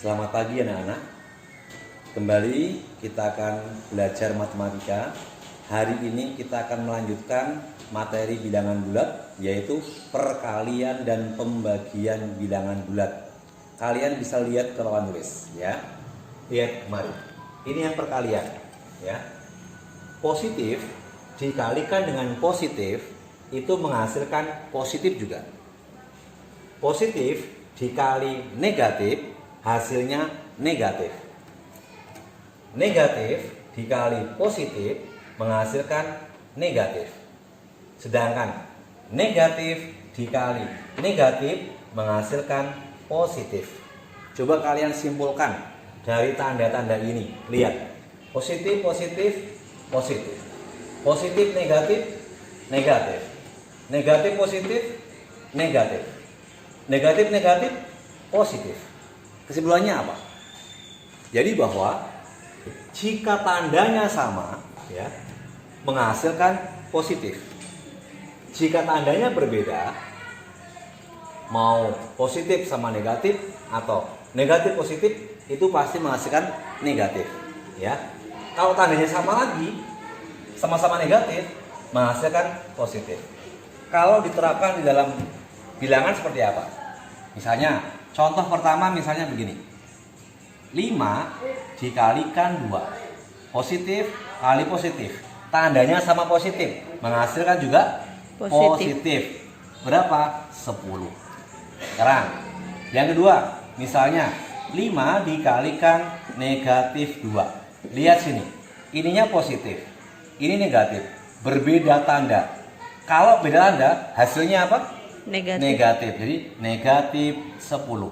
Selamat pagi anak-anak. Kembali kita akan belajar matematika. Hari ini kita akan melanjutkan materi bilangan bulat, yaitu perkalian dan pembagian bilangan bulat. Kalian bisa lihat ke papan tulis ya. Lihat kemarin. Ini yang perkalian ya. Positif dikalikan dengan positif itu menghasilkan positif juga. Positif dikali negatif hasilnya negatif. Negatif dikali positif menghasilkan negatif. Sedangkan negatif dikali negatif menghasilkan positif. Coba kalian simpulkan dari tanda-tanda ini. Lihat. Positif, positif, positif. Positif, negatif, negatif. Negatif, positif, negatif. Negatif, negatif, positif. Kesimpulannya apa? Jadi bahwa jika tandanya sama ya, menghasilkan positif. Jika tandanya berbeda, mau positif sama negatif atau negatif positif, itu pasti menghasilkan negatif ya. Kalau tandanya sama lagi, sama-sama negatif, menghasilkan positif. Kalau diterapkan di dalam bilangan seperti apa? Misalnya, contoh pertama misalnya begini. 5 dikalikan 2. Positif kali positif. Tandanya sama positif, menghasilkan juga positif. Berapa? 10. Sekarang, yang kedua, misalnya 5 dikalikan negatif 2. Lihat sini, ininya positif, ini negatif. Berbeda tanda. Kalau beda tanda, hasilnya apa? Negatif. Jadi negatif 10.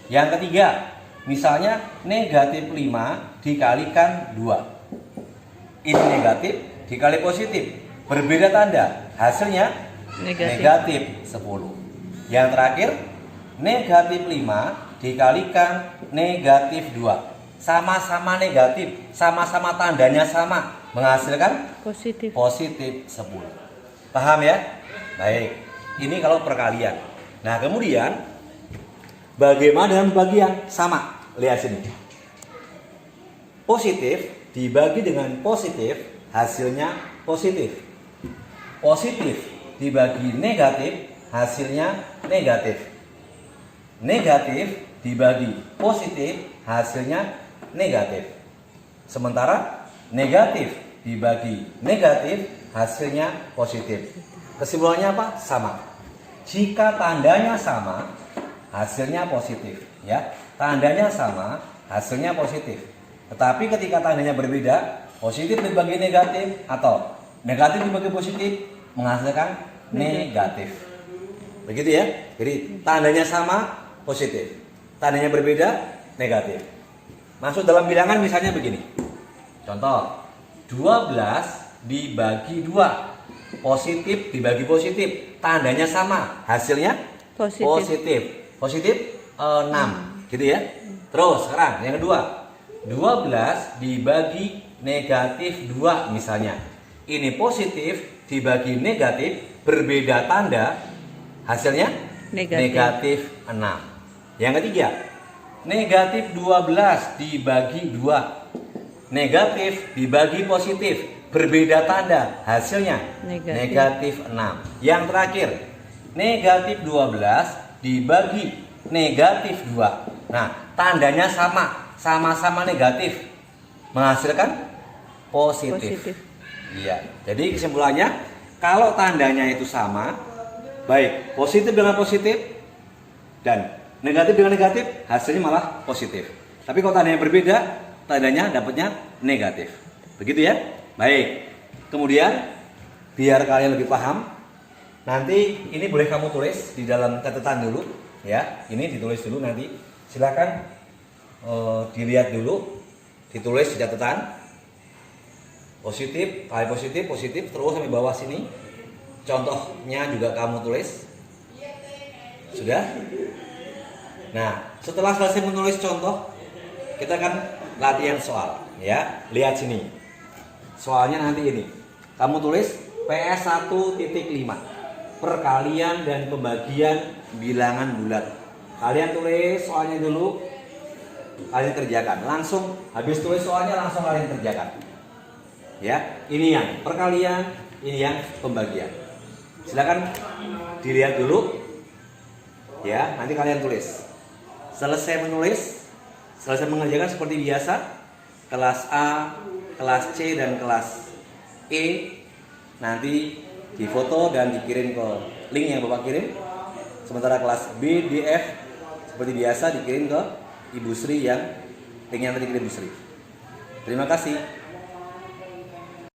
Yang ketiga, misalnya negatif 5 dikalikan 2. Ini negatif dikali positif. Berbeda tanda. Hasilnya negatif 10. Yang terakhir, negatif 5 dikalikan negatif 2. Sama-sama negatif, sama-sama tandanya sama, menghasilkan positif 10. Paham ya? Baik. Ini kalau perkalian. Nah, kemudian bagaimana dengan pembagian? Sama. Lihat sini. Positif dibagi dengan positif, hasilnya positif. Positif dibagi negatif, hasilnya negatif. Negatif dibagi positif, hasilnya negatif. Sementara negatif dibagi negatif, hasilnya positif. Kesimpulannya apa? Sama. Jika tandanya sama, hasilnya positif, ya. Tandanya sama, hasilnya positif. Tetapi ketika tandanya berbeda, positif dibagi negatif atau negatif dibagi positif, menghasilkan negatif. Begitu ya. Jadi tandanya sama, positif. Tandanya berbeda, negatif. Masuk dalam bilangan misalnya begini. Contoh, 12 dibagi 2. Positif dibagi positif, tandanya sama, hasilnya positif. Positif 6, gitu ya. Terus sekarang yang kedua, 12 dibagi negatif 2 misalnya. Ini positif dibagi negatif, berbeda tanda, hasilnya negatif 6. Yang ketiga, negatif 12 dibagi 2. Negatif dibagi positif, berbeda tanda, hasilnya negatif 6. Yang terakhir, negatif 12 dibagi negatif 2. Nah, tandanya sama, sama-sama negatif, menghasilkan positif. Iya. Jadi kesimpulannya, kalau tandanya itu sama, baik positif dengan positif dan negatif dengan negatif, hasilnya malah positif. Tapi kalau tandanya berbeda, tandanya dapatnya negatif. Begitu ya? Baik. Kemudian biar kalian lebih paham, nanti ini boleh kamu tulis di dalam catatan dulu, ya. Ini ditulis dulu nanti. Silakan dilihat dulu, ditulis di catatan. Positif, kali positif, positif terus sampai bawah sini. Contohnya juga kamu tulis. Sudah? Nah, setelah selesai menulis contoh, kita akan latihan soal, ya. Lihat sini. Soalnya nanti ini. Kamu tulis PS 1.5. Perkalian dan pembagian bilangan bulat. Kalian tulis soalnya dulu. kalian kerjakan. Langsung habis tulis soalnya langsung kalian kerjakan. Ya, ini yang perkalian, ini yang pembagian. Silakan dilihat dulu. Ya, nanti kalian tulis. Selesai menulis, selesai mengerjakan seperti biasa, kelas A, kelas C dan kelas E nanti difoto dan dikirim ke link yang Bapak kirim. Sementara kelas B, D, F seperti biasa dikirim ke Ibu Sri yang link yang tadi kirim Ibu Sri. Terima kasih.